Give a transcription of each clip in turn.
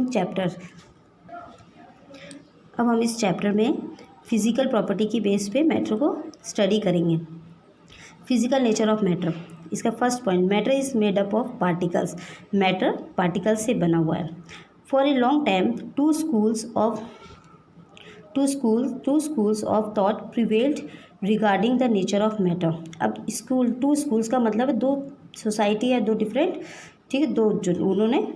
Chapter. अब हम इस चैप्टर में फिजिकल प्रॉपर्टी की बेस पे मैटर को स्टडी करेंगे। फिजिकल नेचर ऑफ मैटर, इसका first point, matter is made up of particles. Matter particles से बना हुआ है। For a long time two schools of thought prevailed regarding the nature of matter। अब to schools का मतलब है दो सोसाइटी है, दो डिफरेंट, ठीक है, दो जो उन्होंने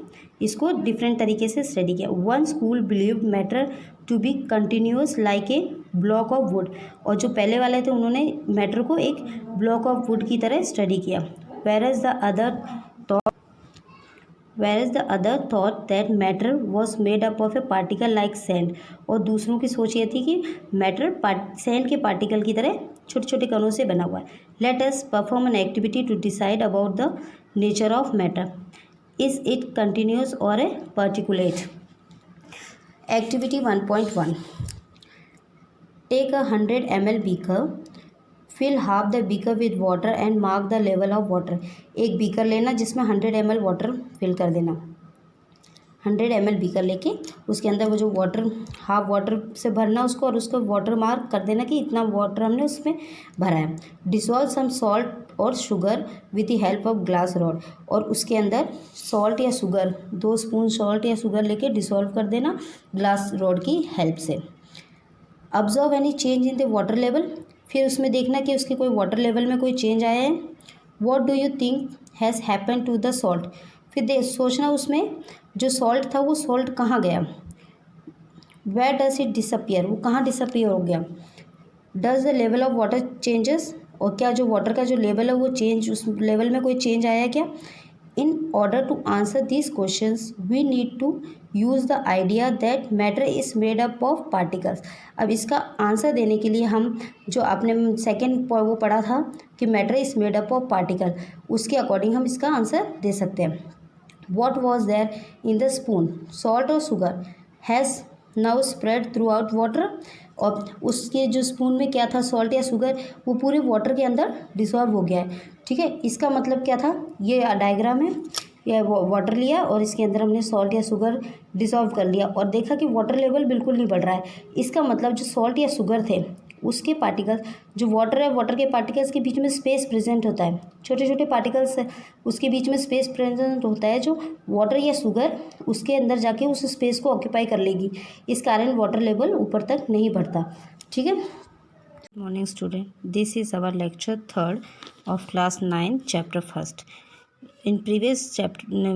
इसको डिफरेंट तरीके से स्टडी किया। One school believed matter to be continuous like a block of wood, और जो पहले वाले थे उन्होंने मैटर को एक ब्लॉक ऑफ वुड की तरह स्टडी किया। whereas the other thought that matter was made up of a particle like sand। और दूसरों की सोच ये थी कि मैटर सैंड के पार्टिकल की तरह छोटे छोटे कणों से बना हुआ है। Let us perform an activity to decide about the nature of matter. Is it continuous और a particulate. Activity 1.1, take 100 ml beaker, fill half the beaker with water and mark the level of water. एक beaker लेना जिसमें 100 ml water fill कर देना। 100 ml beaker लेके उसके अंदर वो जो वाटर, हाफ वाटर से भरना उसको, और उसको वाटर मार्क कर देना कि इतना वाटर हमने उसमें भरा है। डिसॉल्व सम सॉल्ट और sugar with the help of glass rod. और उसके अंदर सॉल्ट या शुगर, 2 स्पून सॉल्ट या शुगर लेके डिसॉल्व कर देना ग्लास रॉड की हेल्प से। Observe any change in the water level. फिर उसमें देखना कि उसके कोई वाटर लेवल में कोई चेंज आया है। What do you think has happen to the salt. फिर सोचना उसमें जो सॉल्ट था वो सॉल्ट कहाँ गया। वेयर डज इट डिसअपियर, वो कहाँ डिसअपियर हो गया। Does the level of water changes, और क्या जो वाटर का जो लेवल है वो चेंज, उस लेवल में कोई चेंज आया क्या। In order to answer these questions we need to use the idea that matter is made up of particles. अब इसका आंसर देने के लिए हम जो आपने सेकेंड वो पढ़ा था कि matter is made up of particle, उसके अकॉर्डिंग हम इसका आंसर दे सकते हैं। What was there in the spoon, salt और sugar, has now spread throughout water. और उसके जो स्पून में क्या था, सॉल्ट या शुगर, वो पूरे वाटर के अंदर डिसॉल्व हो गया है। ठीक है, इसका मतलब क्या था, ये डायग्राम है, या वाटर लिया और इसके अंदर हमने सॉल्ट या शुगर डिसॉल्व कर लिया और देखा कि वाटर लेवल बिल्कुल नहीं बढ़ रहा है। इसका मतलब जो सॉल्ट या शुगर थे उसके पार्टिकल्स, जो वाटर है, वाटर के पार्टिकल्स के बीच में स्पेस प्रेजेंट होता है, छोटे छोटे पार्टिकल्स है, उसके बीच में स्पेस प्रेजेंट होता है, जो वाटर या शुगर उसके अंदर जाके उस स्पेस को ऑक्यूपाई कर लेगी। इस कारण वाटर लेवल ऊपर तक नहीं बढ़ता। ठीक है। Good morning student, this is our lecture 3rd of class 9 chapter 1st। In previous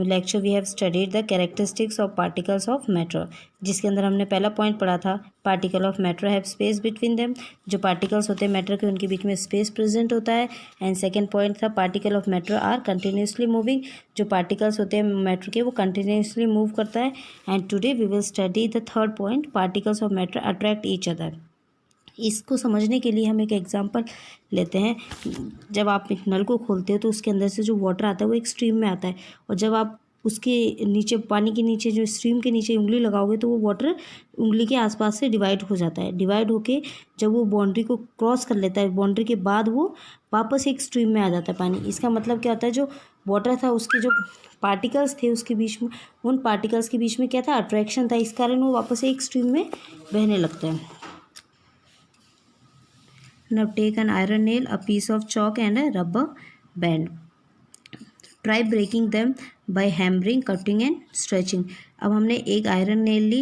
lecture we have studied the characteristics of particles of matter, जिसके अंदर हमने पहला पॉइंट पढ़ा था particle of matter have space between them. जो particles होते हैं matter के उनके बीच में स्पेस प्रेजेंट होता है। एंड सेकंड पॉइंट था particle of matter are continuously moving. जो पार्टिकल्स होते हैं मैटर के वो कंटिन्यूसली मूव करता है। And today we will study the third point, particles of matter attract each other. इसको समझने के लिए हम एक एग्जांपल लेते हैं। जब आप एक नल को खोलते हो तो उसके अंदर से जो वाटर आता है वो एक स्ट्रीम में आता है, और जब आप उसके नीचे, पानी के नीचे, जो स्ट्रीम के नीचे उंगली लगाओगे तो वो वाटर उंगली के आसपास से डिवाइड हो जाता है। डिवाइड होके जब वो बाउंड्री को क्रॉस कर लेता है, बाउंड्री के बाद वो वापस एक स्ट्रीम में आ जाता है पानी। इसका मतलब क्या होता है, जो वाटर था उसके जो पार्टिकल्स थे उसके बीच में, उन पार्टिकल्स के बीच में क्या था, अट्रैक्शन था। इस कारण वो वापस एक स्ट्रीम में बहने लगता है। Now take an iron nail, a piece of chalk and a rubber band. Try breaking them by hammering, cutting and stretching। अब हमने एक आयरन नेल ली,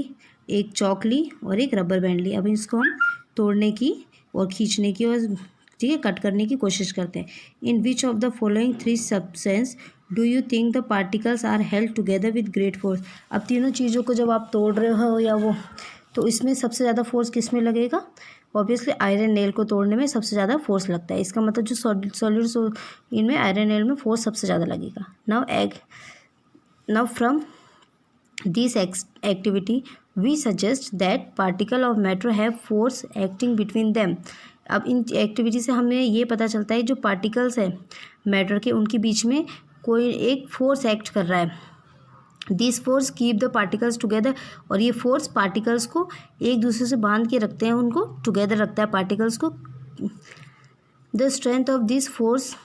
एक चॉक ली और एक रबर बैंड ली। अब इसको हम तोड़ने की और खींचने की और ठीक है कट करने की कोशिश करते हैं। In which of the following 3 substance do you think the particles are held together with great force. अब तीनों चीज़ों को जब आप तोड़ रहे हो या वो, तो इसमें सबसे ज़्यादा फोर्स किस में लगेगा। ऑब्वियसली आयरन नेल को तोड़ने में सबसे ज़्यादा फोर्स लगता है। इसका मतलब जो सॉलिड्स इनमें आयरन नेल में फोर्स सबसे ज़्यादा लगेगा। Now from this activity we suggest that particle of matter have force acting between them. अब इन एक्टिविटी से हमें ये पता चलता है जो पार्टिकल्स है मैटर के उनके बीच में कोई एक फोर्स एक्ट कर रहा है। This force keep the particles together, और ये फोर्स पार्टिकल्स को एक दूसरे से बांध के रखते हैं, उनको टुगेदर रखता है पार्टिकल्स को। The strength of this force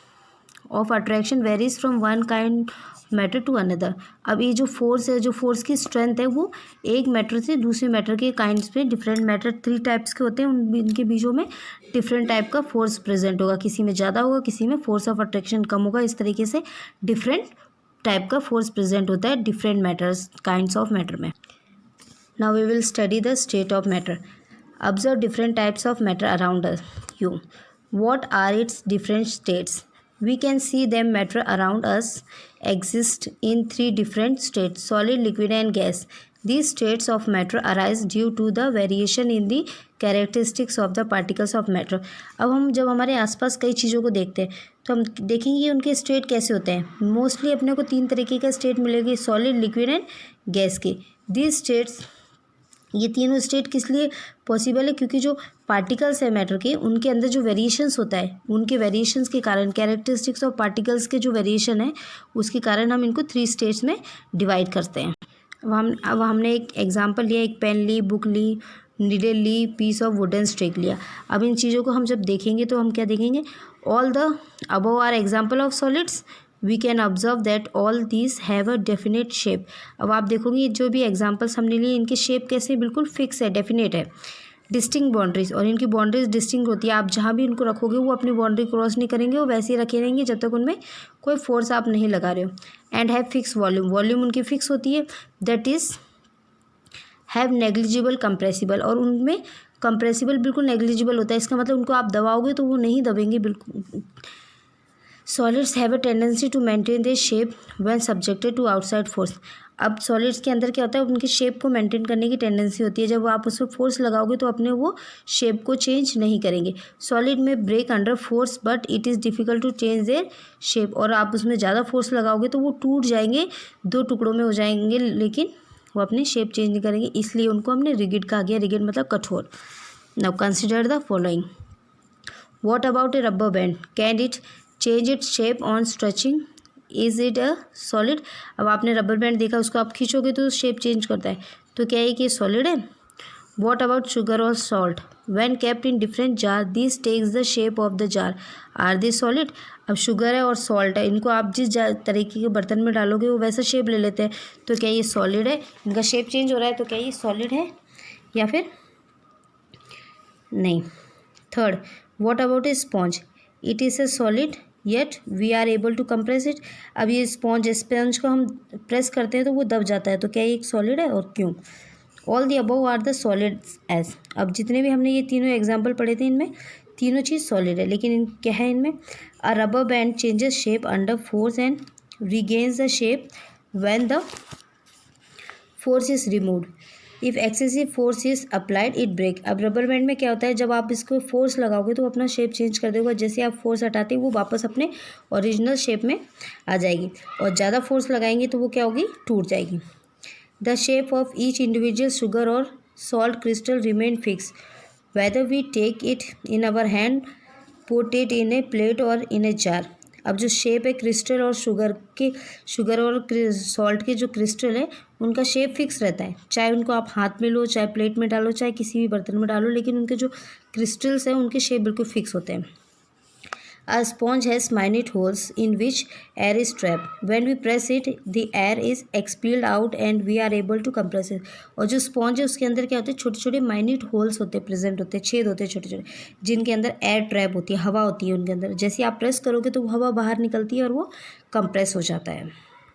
of attraction varies from one kind matter to another. अब ये जो फोर्स है, जो फोर्स की स्ट्रेंथ है वो एक मैटर से दूसरे मैटर के काइंड्स पे डिफरेंट मैटर 3 टाइप्स के होते हैं, इनके बीचों में डिफरेंट टाइप का फोर्स प्रेजेंट होगा, किसी में ज़्यादा होगा, किसी में फोर्स ऑफ अट्रैक्शन कम होगा। इस तरीके से डिफरेंट टाइप का फोर्स प्रेजेंट होता है different matters kinds of matter में। Now we will study the state of matter. Observe different types of matter around you. What are its different states? We can see them matter around us exist in 3 different states: solid, liquid and gas. These states of matter arise due to the variation in the characteristics of the particles of matter. अब हम जब हमारे आसपास कई चीज़ों को देखते हैं तो हम देखेंगे कि उनके स्टेट कैसे होते हैं। मोस्टली अपने को 3 तरीके का स्टेट मिलेगी, सॉलिड, लिक्विड एंड गैस के। दीज स्टेट्स, ये तीनों स्टेट किस लिए पॉसिबल है? क्योंकि जो पार्टिकल्स है मैटर के, उनके अंदर जो वेरिएशंस होता है, उनके वेरिएशंस के कारण, कैरेक्टरिस्टिक्स ऑफ पार्टिकल्स के जो वेरिएशन है उसके कारण हम इनको 3 स्टेट्स में डिवाइड करते हैं। अब हमने एक एग्जांपल लिया, एक पेन ली, बुक ली, नीडल ली, पीस ऑफ वुडन स्टिक लिया। अब इन चीज़ों को हम जब देखेंगे तो हम क्या देखेंगे? All the above are example of solids. We can observe that all these have a definite shape. अब आप देखोगे जो भी एग्जाम्पल्स हमने लिए, इनके शेप कैसे बिल्कुल फिक्स है, डेफिनेट है। डिस्टिंक्ट बाउंड्रीज, और इनकी बाउंड्रीज डिस्टिंक्ट होती है। आप जहाँ भी इनको रखोगे वो अपनी बाउंड्री क्रॉस नहीं करेंगे, वो वैसे ही रखे रहेंगे जब तक उनमें कोई फोर्स आप नहीं लगा रहे हो। And have fix volume, volume उनकी फिक्स होती है। That is have negligible compressible, और उनमें कंप्रेसिबल बिल्कुल नेग्लिजिबल होता है। इसका मतलब उनको आप दबाओगे तो वो नहीं दबेंगे बिल्कुल। Solids have a tendency to maintain their shape when subjected to outside force. अब सॉलिड्स के अंदर क्या होता है? उनकी शेप को मेंटेन करने की टेंडेंसी होती है। जब आप उस पर फोर्स लगाओगे तो अपने वो शेप को चेंज नहीं करेंगे। सॉलिड में break under force but it is difficult to change their shape, और आप उसमें ज़्यादा फोर्स लगाओगे तो वो टूट जाएंगे, 2 टुकड़ों में हो जाएंगे, लेकिन वो अपनी शेप चेंज नहीं करेंगे। इसलिए उनको हमने रिगिड कहा गया। रिगिड मतलब कठोर। Now consider the following. What about A rubber band? Can it change its shape on stretching? Is it a solid? अब आपने रबर बैंड देखा, उसको आप खींचोगे तो शेप चेंज करता है, तो क्या है कि सॉलिड है? वॉट अबाउट शुगर और salt? When kept in different jar this takes the shape of the jar, are they solid? अब शुगर है और सॉल्ट है, इनको आप जिस तरीके के बर्तन में डालोगे वो वैसा शेप ले लेते हैं, तो क्या ये सॉलिड है? इनका शेप चेंज हो रहा है, तो क्या ये सॉलिड है या फिर नहीं? Third, what about a sponge? It is a solid yet we are able to compress it. अब ये स्पंज को हम प्रेस करते हैं तो वो दब जाता है, तो क्या ये एक सॉलिड है और क्यों? All the above are the solids as. अब जितने भी हमने ये तीनों एग्जाम्पल पढ़े थे, इनमें तीनों चीज़ सॉलिड है, लेकिन क्या है इनमें? A rubber band changes shape under force and regains the shape when the force is removed. If excessive force is applied it break. अब रबर बैंड में क्या होता है? जब आप इसको फोर्स लगाओगे तो अपना शेप चेंज कर देगा। जैसे आप फोर्स हटाते हैं वो वापस अपने ओरिजिनल शेप में आ जाएगी, और ज़्यादा फोर्स लगाएंगे तो वो क्या होगी? टूट जाएगी। The shape of each individual sugar और salt crystal remain fix whether we take it in our hand, put it in a plate और इन ए जार। अब जो शेप है क्रिस्टल और शुगर और सॉल्ट के जो क्रिस्टल है उनका शेप फिक्स रहता है, चाहे उनको आप हाथ में लो, चाहे प्लेट में डालो, चाहे किसी भी बर्तन में डालो, लेकिन उनके जो क्रिस्टल्स हैं उनके शेप बिल्कुल फिक्स होते हैं। A sponge has minute holes in which air is trapped. When we press it, the air is expelled out and we are able to compress it. और जो स्पॉन्ज है उसके अंदर क्या होते हैं? छोटे छोटे माइन्यूट होल्स होते हैं, प्रेजेंट होते हैं, छेद होते हैं छोटे छोटे, जिनके अंदर एयर ट्रैप होती है, हवा होती है उनके अंदर। जैसे आप प्रेस करोगे तो हवा बाहर निकलती है और वो कंप्रेस हो जाता है।